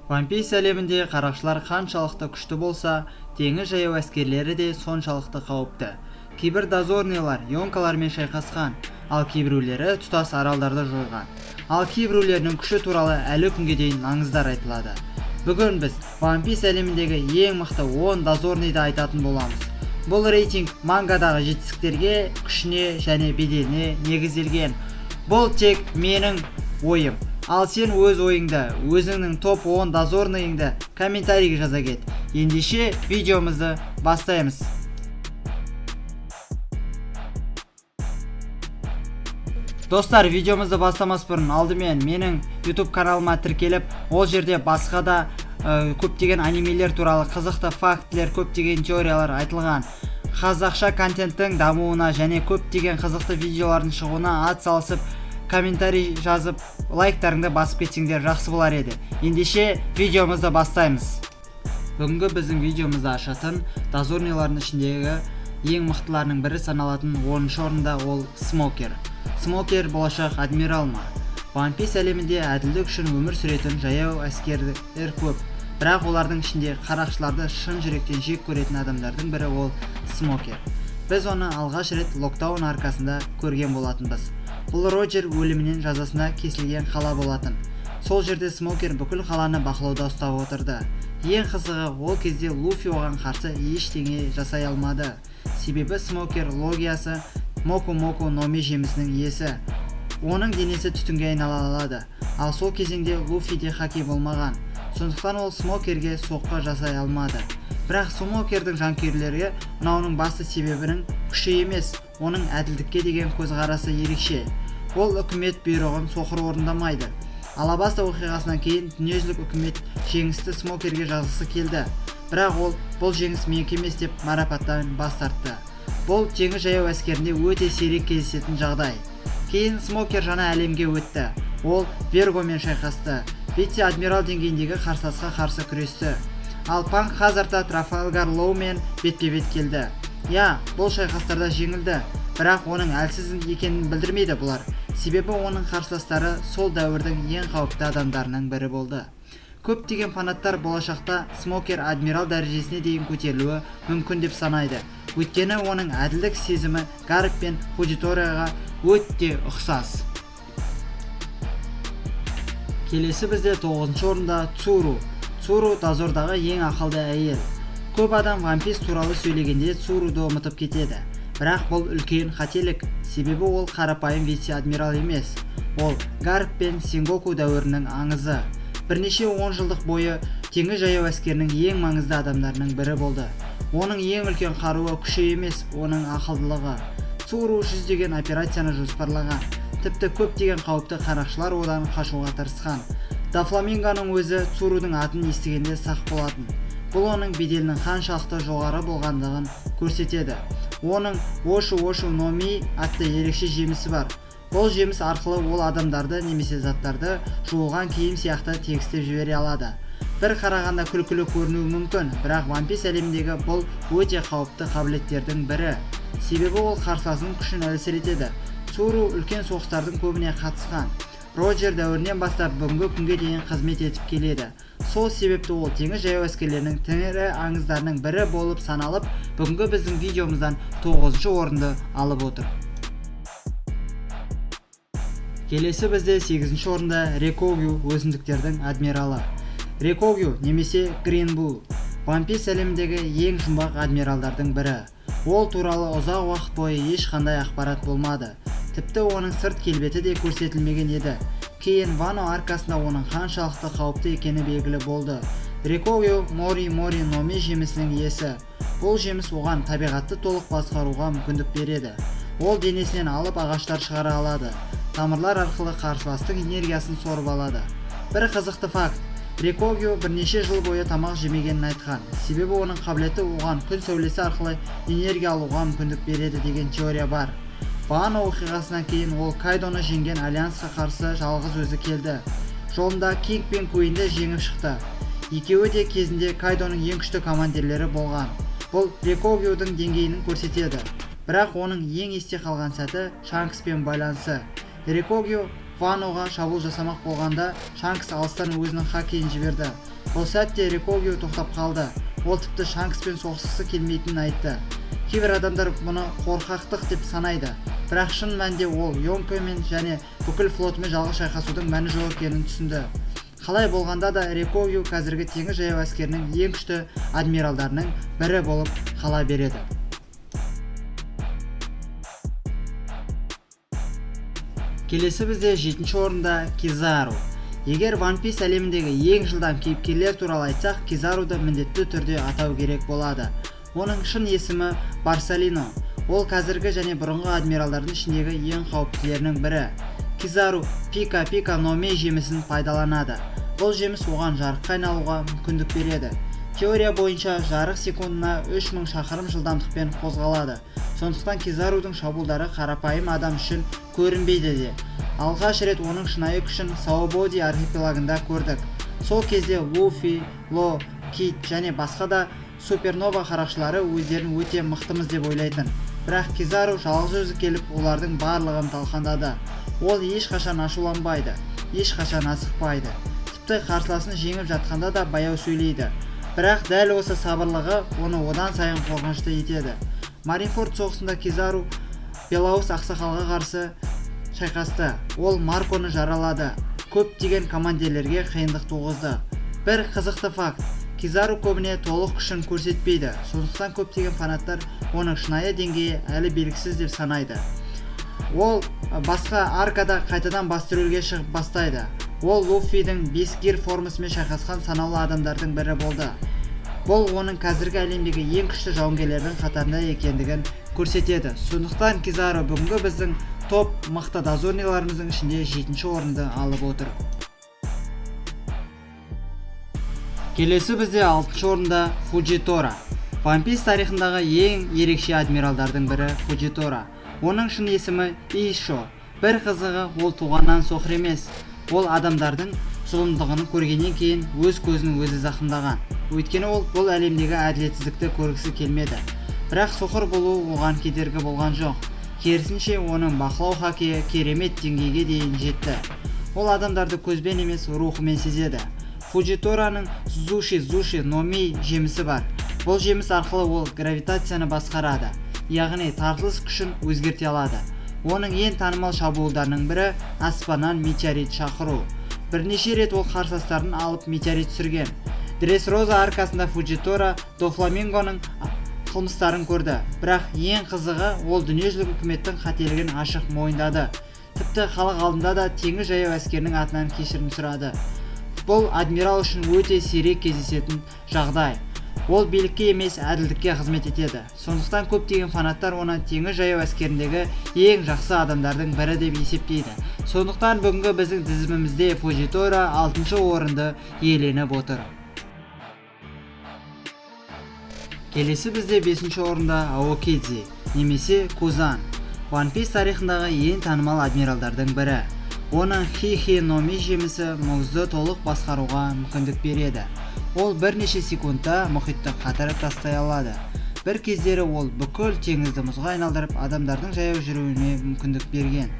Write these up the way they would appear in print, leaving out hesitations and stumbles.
One Piece әлемінде қарақшылар қаншалықты күшті болса, теңіз жаяу әскерлері де соншалықты қауіпті. Кейбір дозорныйлар йонкалармен шайқасқан, ал кейбіреулері тұтас аралдарды жойған. Ал кейбіреулерінің күші туралы әлі күнге дейін аңыздар айтылады. Бүгін біз One Piece әлеміндегі ең мықты 10 дозорныйды айтатын боламыз. Бұл рейтинг мангадағы жетістіктерге, күшіне және беделіне негізделген. Бұл тек менің ойым. Ал сен өз ойыңды, өзіңнің топ 10 дозорныйыңды комментарийге жаза кет. Ендеше видеомызды бастаймыз. Достар, видеомызды бастамас бұрын алдымен менің YouTube каналыма тіркеліп, ол жерде басқа да көптеген анимелер туралы қызықты фактілер, көптеген теориялар айтылған. Қазақша контенттің дамуына және көптеген қызықты видеолардың шығуына атсалысып, комментарий жазып, лайктарыңды басып кетсеңдер жақсы болар еді. Ендеше видеомызды бастаймыз. Бүгінгі біздің видеомызды ашатын дозорныйлардың ішіндегі ең мықтыларының бірі саналатын 10-шы орында ол Смокер. Смокер болашақ адмирал ма? One Piece әлемінде әділдік үшін өмір сүретін жаяу әскерлер көп. Бірақ олардың ішінде қарақшыларды шын жүректен жек көретін адамдардың бірі ол Смокер. Біз оны алғаш рет локтаун аркасында көрген болатынбыз. Бұл Роджер өлімінен жазасына кесілген қала болатын. Сол жерде Смокер бүкіл қаланы бақылауда ұстап отырды. Ең қызығы, ол кезде Луфи оған қарсы ештеңе жасай алмады. Себебі Смокер логиясы Моку-Моку Номи жемісінің иесі. Оның денесі түтінге айнала алады. Ал сол кезеңде Луфиде хаки болмаған. Сондықтан ол Смокерге соққы жасай алмады. Бірақ Смокердің жанкүйерлерге ұнауының басты себебінің күші емес, оның әділдікке деген көзқарасы ерекше. Ол үкімет бұйрығын соқыр орындамайды. Алабаста оқиғасынан кейін дүниежүзілік үкімет жеңісті Смокерге жазғысы келді. Бірақ ол бұл жеңіс менікі емес деп марапаттан бас тартты. Бұл теңіз жаяу әскерінде өте сирек кездесетін жағдай. Кейін Смокер жаңа әлемге өтті. Ол Вергомен шайқасты. Вице-адмирал деңгейіндегі қарсыласқа қарсы күресті. Ал Панк Хазарда Трафалгар Лоумен бетпе-бет келді. Бұл шайқастарда жеңілді, бірақ оның әлсіз екенін білдірмейді бұлар. Себебі оның қарсыластары сол дәуірдің ең қауіпті адамдарының бірі болды. Көптеген фанаттар болашақта Смокер адмирал дәрежесіне дейін көтерілуі мүмкін деп санайды. Өйткені оның әділдік сезімі Гарп пен Фудзиториға өте ұқсас. Келесі бізде 9-шы орында Цуру. Цуру дозордағы ең ақылды әйел. Көп адам One Piece туралы сөйлегенде Цуруды ұмытып кетеді. Бірақ бұл үлкен қателік, себебі ол қарапайым вице-адмирал емес. Ол Гарп пен Сенгоку дәуірінің аңызы. Бірнеше 10 жылдық бойы теңіз жаяу әскерінің ең маңызды адамдарының бірі болды. Оның ең үлкен қаруы күші емес, оның ақылдылығы. Цуру жүздеген операцияны жоспарлаған. Тіпті көптеген қауіпті қарақшылар одан қашуға тырысқан. Дафламинганың өзі Цурудың атын естігенде сақ болатын. Бұл оның беделінің қаншалықты жоғары болғандығын көрсетеді. Оның Ошу Номи атты ерекше жемісі бар. Бұл жеміс арқылы ол адамдарды немесе заттарды жуылған киім сияқты тегістеп жібере алады. Бір қарағанда күлкілі көрінуі мүмкін, бірақ One Piece әлеміндегі бұл өте қауіпті қабілеттердің бірі. Себебі ол қарсыласының күшін әлсіретеді. Цуру үлкен соғыстардың көбіне қатысқан. Роджер дәуірінен бастап бүгінгі күнге дейін қызмет етіп келеді. Сол себепті ол теңіз жаяу әскерлерінің тірі аңыздарының бірі болып саналып, бүгінгі біздің видеомыздан 9-шы орынды алып отыр. Келесі бізде 8-ші орында Рекогю өсімдіктердің адмиралы. Рекогю немесе Green Bull One Piece әлеміндегі ең жұмбақ адмиралдардың бірі. Ол туралы ұзақ уақыт бойы ешқандай ақпарат болмады. Тіпті оның сырт келбеті де көрсетілмеген еді. Кейін Вано аркасында оның қаншалықты қауіпті екені белгілі болды. Рекогю Мори Номи жемісінің иесі. Бұл жеміс оған табиғатты толық басқаруға мүмкіндік береді. Ол денесінен алып ағаштар шығара алады. Тамырлар арқылы қарсыластың энергиясын сорып алады. Бір қызықты факт. Рекогю бірнеше жыл бойы тамақ жемегенін айтқан. Себебі оның қабілеті оған күн сәулесі арқылы энергия алуға мүмкіндік береді деген теория бар. Вано оқиғасынан кейін ол Кайдоны жеңген альянсқа қарсы жалғыз өзі келді. Жолында Кинг пен Куинді жеңіп шықты. Екеуі де кезінде Кайдоның ең күшті командирлері болған. Бұл Рекогюдің деңгейін көрсетеді. Бірақ оның ең есте қалған сәті Шанкспен байланысы. Рекогю Ваноға шабуыл жасамақ болғанда Шанкс алыстан өзінің хакиін жіберді. Бұл сәтте Рикогю тоқтап қалды. Ол тіпті Шанкспен соғысқысы келмейтінін айтты. Кейбір адамдар мұны қорқақтық деп санайды, бірақ шын мәнінде ол Йонкомен және бүкіл флотымен жалғыз шайқасудың мәні жоқ екенін түсінді. Қалай болғанда да Рикогю қазіргі теңіз жаяу әскерінің ең күшті адмиралдарының бірі болып қала береді. Келесі бізде 7-ші орында Кизару. Егер One Piece әлеміндегі ең жылдам кейіпкерлер туралы айтсақ, Кизаруды міндетті түрде атау керек болады. Оның шын есімі Барсалино. Ол қазіргі және бұрынғы адмиралдардың ішіндегі ең қауіптілерінің бірі. Кизару Пика Номе жемісін пайдаланады. Бұл жеміс оған жарыққа айналуға мүмкіндік береді. Теория бойынша жарық секундына 3000 шақырым жылдамдықпен қозғалады. Сондықтан Кизарудың шабуылдары қарапайым адам үшін көрінбейді де. Алғаш рет оның шынайы күшін Саободи архипелагында көрдік. Сол кезде Луфи, Ло, Кит және басқа да супернова қарақшылары өздерін өте мықтымыз деп ойлайтын. Бірақ Кизару жалғыз өзі келіп олардың барлығын талқандады. Ол ешқашан ашуланбайды, ешқашан асықпайды. Тіпті қарсыласын жеңіп жатқанда да баяу сөйлейді. Бірақ дәл осы сабырлығы оны одан сайын қорқынышты етеді. Маринфорд соғысында Кизару Белаус ақсақалға қарсы шайқасты. Ол Марконы жаралады. Көптеген командирлерге қиындық туғызды. Бір қызықты факт: Кизару көбіне толық күшін көрсетпейді. Сондықтан көптеген фанаттар оның шынайы деңгейі әлі белгісіз деп санайды. Ол басқа аркада қайтадан басты рөлге шығып бастайды. Ол Луфидің 5 гир формасымен шайқасқан санаулы адамдардың бірі болды. Бұл оның қазіргі әлемдегі ең күшті жауынгерлердің қатарында екендігін көрсетеді. Сондықтан Кизару бүгінгі біздің топ мықты дозорниларымыздың ішінде 7-ші орынды алып отыр. Келесі бізде 6-шы орында Фуджитора. One Piece тарихындағы ең ерекше адмиралдардың бірі Фуджитора. Оның шын есімі Ишо. Бір қызығы, ол туғаннан соқыр емес. Ол адамдардың зұлымдығын көргеннен кейін өз көзін өзі зақымдаған. Өйткені ол бұл әлемдегі әділетсіздікті көргісі келмеді. Бірақ соқыр болу оған кедергі болған жоқ. Керісінше оның бақылау хоккейі керемет деңгейге дейін жетті. Ол адамдарды көзбен емес, рухымен сезеді. Фуджитораның Зуши Номи жемісі бар. Бұл жеміс арқылы ол гравитацияны басқарады, яғни тартылыс күшін өзгерте алады. Оның ең танымал шабуылдарының бірі аспаннан метеорит шақыру. Бірнеше рет ол қарсыластарын алып метеорит түсірген. Дресроза аркасында Фуджитора Дофламингоның қылмыстарын көрді. Бірақ ең қызығы, ол дүниежүзілік үкіметтің қателігін ашық мойындады. Тіпті халық алдында да теңіз жаяу әскерінің атынан кешірім сұрады. Бұл адмирал үшін өте сирек кездесетін жағдай. Ол билікке емес, әділдікке қызмет етеді. Сондықтан көптеген фанаттар оны теңіз жаяу әскеріндегі ең жақсы адамдардың бірі деп есептейді. Сондықтан бүгінгі біздің тізімімізде Фуджитора 6-шы орынды иеленіп отыр. Келесі бізде 5-ші орында Аокидзи, немесе Кузан. One Piece тарихындағы ең танымал адмиралдардың бірі. Оның Хихи Номи жемісі мұзды толық басқаруға мүмкіндік береді. Ол бірнеше секундта мұхитты қатырып тастай алады. Бір кездері ол бүкіл теңізді мұзға айналдырып, адамдардың жаяу жүруіне мүмкіндік берген.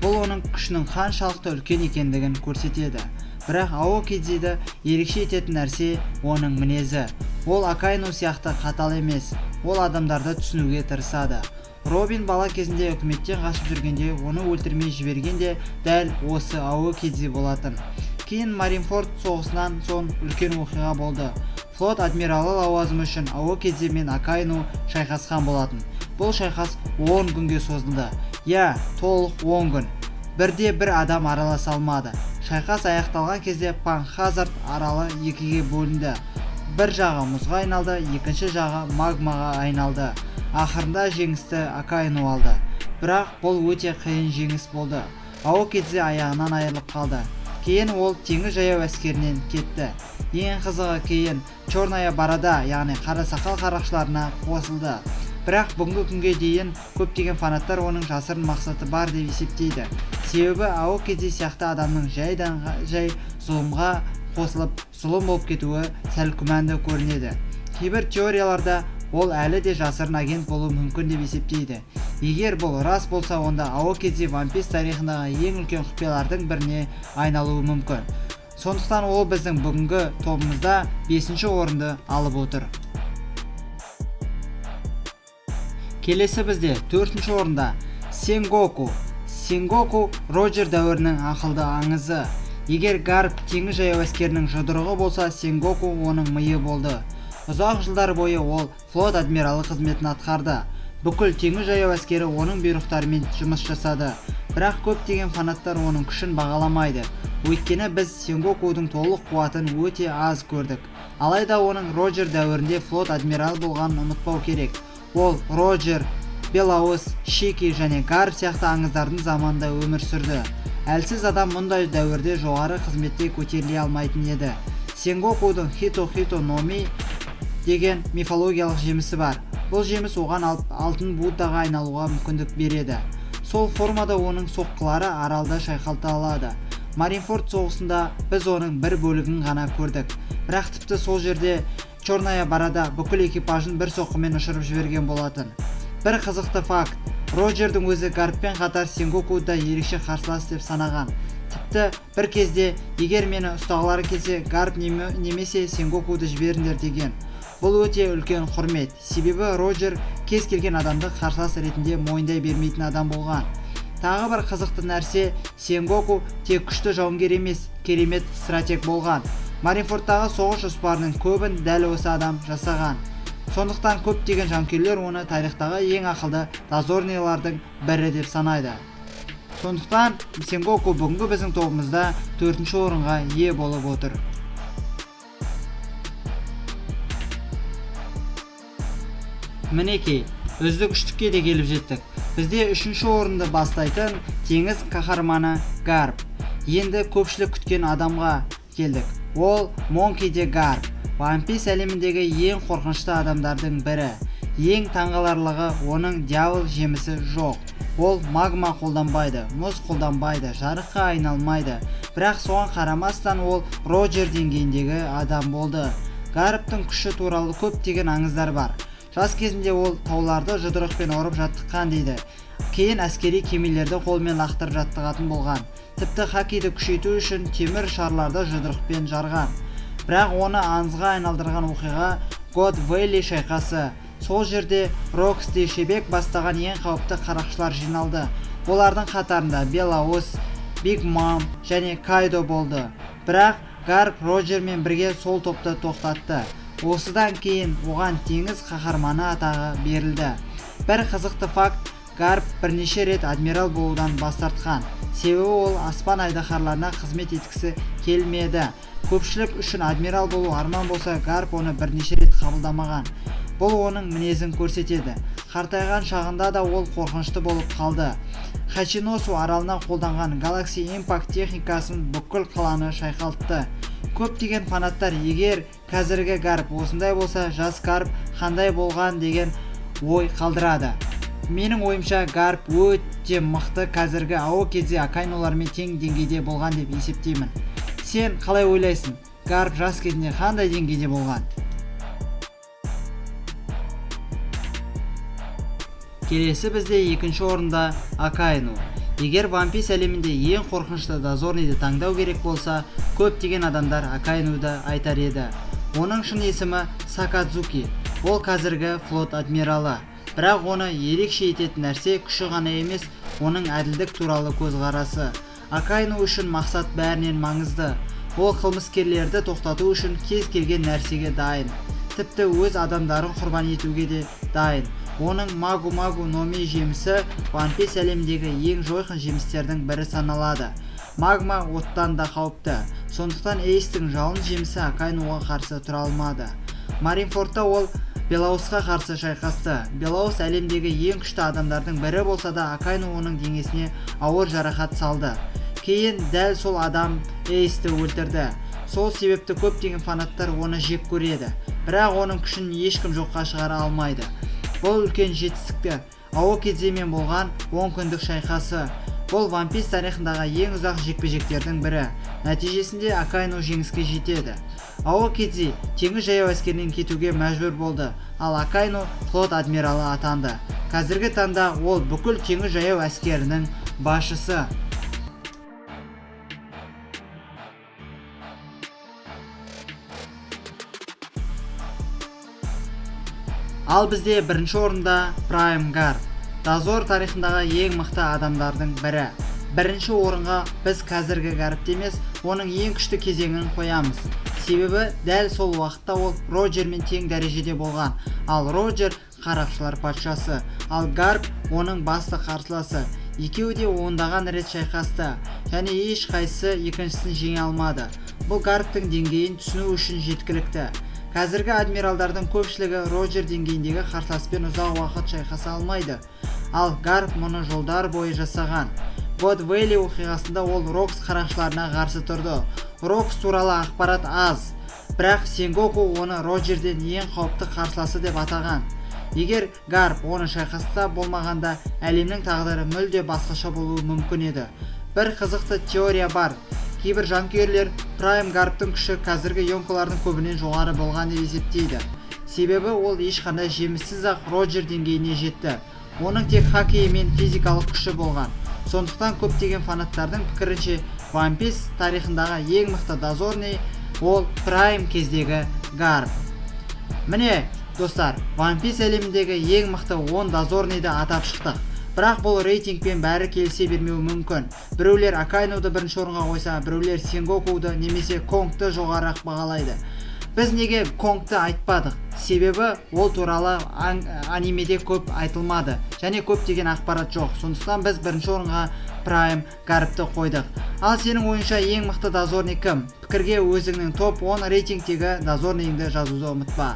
Бұл оның күшінің қаншалықты үлкен екендігін көрсетеді. Бірақ Аокидзиді ерекше ететін нәрсе оның мінезі. Ол Акайну сияқты қатал емес. Ол адамдарды түсінуге тырысады. Робин бала кезінде үкіметтен қашып жүргенде оны өлтірмей жібергенде дәл осы Аокидзи болатын. Кейін Маринфорд соғысынан соң үлкен оқиға болды. Флот адмиралы лауазымы үшін Аокидзи мен Акайну шайқасқан болатын. Бұл шайқас 10 күнге созылды. Толық 10 күн. Бірде бір адам араласа алмады. Шайқас аяқталған кезде Панхазард аралы екіге бөлінді. Бір жағы мұзға айналды, екінші жағы магмаға айналды. Ақырында жеңісті Акайну алды. Бірақ бұл өте қиын жеңіс болды. Аокидзи аяғынан айырылып қалды. Кейін ол теңіз жаяу әскерінен кетті. Ең қызығы, кейін Черная Барада, яғни қара сақал қарақшыларына қосылды. Бірақ бүгінгі күнге дейін көптеген фанаттар оның жасырын мақсаты бар деп есептейді. Себебі Аокидзи сияқты адамның жайдан жай зұлымға қосылып, зұлым болып кетуі сәл күмәнді көрінеді. Кейбір теорияларда ол әлі де жасырын агент болуы мүмкін деп есептейді. Егер бұл рас болса, онда Аокидзи One Piece тарихындағы ең үлкен құпиялардың біріне айналуы мүмкін. Сондықтан ол біздің бүгінгі тобымызда 5-ші орынды алып отыр. Келесі бізде 4-ші орында Сенгоку. Сенгоку Роджер дәуірінің ақылды аңызы. Егер Гарп теңіз жаяу әскерінің жұдырығы болса, Сенгоку оның миы болды. Ұзақ жылдар бойы ол флот адмиралы қызметін атқарды. Бүкіл теңіз жаяу әскері оның бұйрықтарымен жұмыс жасады. Бірақ көптеген фанаттар оның күшін бағаламайды. Өйткені біз Сенгокудың толық қуатын өте аз көрдік. Алайда оның Роджер дәуірінде флот адмиралы болғанын ұмытпау керек. Ол Роджер, Белаус, Шики және Гарп сияқты аңыздардың заманында өмір сүрді. Әлсіз адам мұндай дәуірде жоғары қызметте көтеріле алмайтын еді. Сенгокудың Хито Номи деген мифологиялық жемісі бар. Бұл жеміс оған алтын Буддаға айналуға мүмкіндік береді. Сол формада оның соққылары аралда шайқалта алады. Маринфорд соғысында біз оның бір бөлігін ғана көрдік. Бірақ тіпті сол жерде Черная барада бүкіл экипажын бір соққымен ұшырып жіберген болатын. Бір қызықты факт, Роджердің өзі Гарппен қатар Сенгокуда ерекше қарсылас деп санаған. Тіпті бір кезде, егер мені ұстағылары келсе, Гарп немесе Сенгокуды жіберіңдер деген. Бұл өте үлкен құрмет, себебі Роджер кез келген адамды қарсылас ретінде мойындай бермейтін адам болған. Тағы бір қызықты нәрсе, Сенгоку тек күшті жауынгер емес, керемет стратег болған. Маринфордтағы соғыс жоспарының көбін дәл осы адам жасаған. Сондықтан көптеген жанкүйерлер оны тарихтағы ең ақылды дозорныйлардың бірі деп санайды. Сондықтан Сенгоку бүгінгі біздің тобымызда 4-ші орынға ие болып отыр. Мінекей, үздік үштікке де келіп жеттік. Бізде 3-ші орынды бастайтын теңіз қаһарманы Гарп. Енді көпшілік күткен адамға келдік. Ол Монки де Гарп. One Piece әлеміндегі ең қорқынышты адамдардың бірі. Ең таңғаларлығы оның дьявол жемісі жоқ. Ол магма қолданбайды, мұз қолданбайды, жарыққа айналмайды. Бірақ соған қарамастан ол Роджер деңгейіндегі адам болды. Гарптың күші туралы көптеген аңыздар бар. Жас кезінде ол тауларды жұдырықпен ұрып жаттыққан дейді. Кейін әскери кемелерді қолмен лақтырып жаттығатын болған. Тіпті хоккейді күшейту үшін темір шарларды жұдырықпен жарған. Бірақ оны аңызға айналдырған оқиға God Valley шайқасы. Сол жерде Роксти Шебек бастаған ең қауіпті қарақшылар жиналды. Олардың қатарында Белаус, Биг Мам және Кайдо болды. Бірақ Гарп Роджермен бірге сол топты тоқтатты. Осыдан кейін оған теңіз қаһарманы атағы берілді. Бір қызықты факт, Гарп бірнеше рет адмирал болудан бас тартқан. Себебі ол аспан айдаһарларына қызмет еткісі келмеді. Көпшілік үшін адмирал болу арман болса, Гарп оны бірнеше рет қабылдамаған. Бұл оның мінезін көрсетеді. Қартайған шағында да ол қорқынышты болып қалды. Хачиносу аралына қолданған Galaxy Impact техникасын бүкіл қаланы шайқалтты. Көптеген фанаттар, егер қазіргі Гарп осындай болса, жас Гарп қандай болған деген ой қалдырады. Менің ойымша, Гарп өте мықты, қазіргі Аокедзе Акайнулармен тең деңгейде болған деп есептеймін. Сен қалай ойлайсың? Гарп жас кезінде қандай деңгейде болған? Келесі бізде 2-ші орында Акайну. Егер One Piece әлемінде ең қорқынышты дозорныйды таңдау керек болса, көптеген адамдар Акайнуды айтар еді. Оның шын есімі Сакадзуки. Ол қазіргі флот адмиралы. Бірақ оны ерекше ететін нәрсе күші ғана емес, оның әділдік туралы көзқарасы. Акайну үшін мақсат бәрінен маңызды. Ол қылмыскерлерді тоқтату үшін кез келген нәрсеге дайын. Тіпті өз адамдарын құрбан етуге де дайын. Оның Магу Номи жемісі One Piece әлеміндегі ең жойқын жемістердің бірі саналады. Магма оттан да қауіпті. Сондықтан Эйстің жалын жемісі Акайнуға қарсы тұра алмады. Маринфордта ол Белаусқа қарсы шайқасты. Белаус әлемдегі ең күшті адамдардың бірі болса да, Акайну оның денесіне ауыр жарақат салды. Кейін дәл сол адам Эйсті өлтірді. Сол себепті көптеген фанаттар оны жек көреді. Бірақ оның күшін ешкім жоққа шығара алмайды. Бұл үлкен жетістікті. Аокедземен болған 10 күндік шайқасы. Бұл One Piece тарихындағы ең ұзақ жекпе-жектердің бірі. Нәтижесінде Акайну жеңіске жетеді. Аокедзе теңіз жаяу әскерінен кетуге мәжбүр болды, ал Акайну флот адмиралы атанды. Қазіргі таңда ол бүкіл теңіз жаяу әскерінің басшысы. Ал бізде бірінші орында Прайм Гарп, дозор тарихындағы ең мықты адамдардың бірі. Бірінші орынға біз қазіргі Гарпты емес, оның ең күшті кезеңін қоямыз. Себебі дәл сол уақытта ол Роджермен тең дәрежеде болған. Ал Роджер қарақшылар патшасы, ал Гарп оның басты қарсыласы. Екеуі де ондаған рет шайқасты, және ешқайсысы екіншісін жеңе алмады. Бұл Гарптың деңгейін түсіну үшін жеткілікті. Қазіргі адмиралдардың көпшілігі Роджер деңгейіндегі қарсыласпен ұзақ уақыт шайқаса алмайды. Ал Гарп мұны жылдар бойы жасаған. God Valley оқиғасында ол Рокс қарақшыларына қарсы тұрды. Рокс туралы ақпарат аз, бірақ Сенгоку оны Роджерден ең қауіпті қарсыласы деп атаған. Егер Гарп оны шайқаста болмағанда, әлемнің тағдыры мүлде басқаша болуы мүмкін еді. Бір қызықты теория бар. Кейбір жанкүйерлер Прайм Гарптың күші қазіргі йонкалардың көбінен жоғары болған деп есептейді. Себебі ол ешқандай жеміссіз-ақ Роджер деңгейіне жетті. Оның тек хоккей мен физикалық күші болған. Сондықтан көптеген фанаттардың пікірінше One Piece тарихындағы ең мықты дозорный ол Прайм кездегі Гарп. Міне, достар, One Piece әлеміндегі ең мықты 10 дозорныйды атап шықтық. Бірақ бұл рейтингпен бәрі келісе бермеуі мүмкін. Біреулер Акайноуды бірінші орынға қойса, біреулер Сенгокуды немесе Конгты жоғарырақ бағалайды. Біз неге Конгты айтпадық? Себебі ол туралы анимеде көп айтылмады, және көптеген ақпарат жоқ. Сондықтан біз бірінші орынға Прайм Гарпты қойдық. Ал сенің ойынша ең мықты дозорный кім? Пікірге өзіңнің топ 10 рейтингтегі дозорныйыңды жазуды ұмытпа.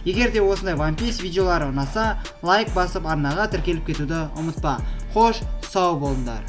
Егер де осындай One Piece видеолары ұнаса, лайк басып арнаға тіркеліп кетуді ұмытпа. Қош, сау болыңдар.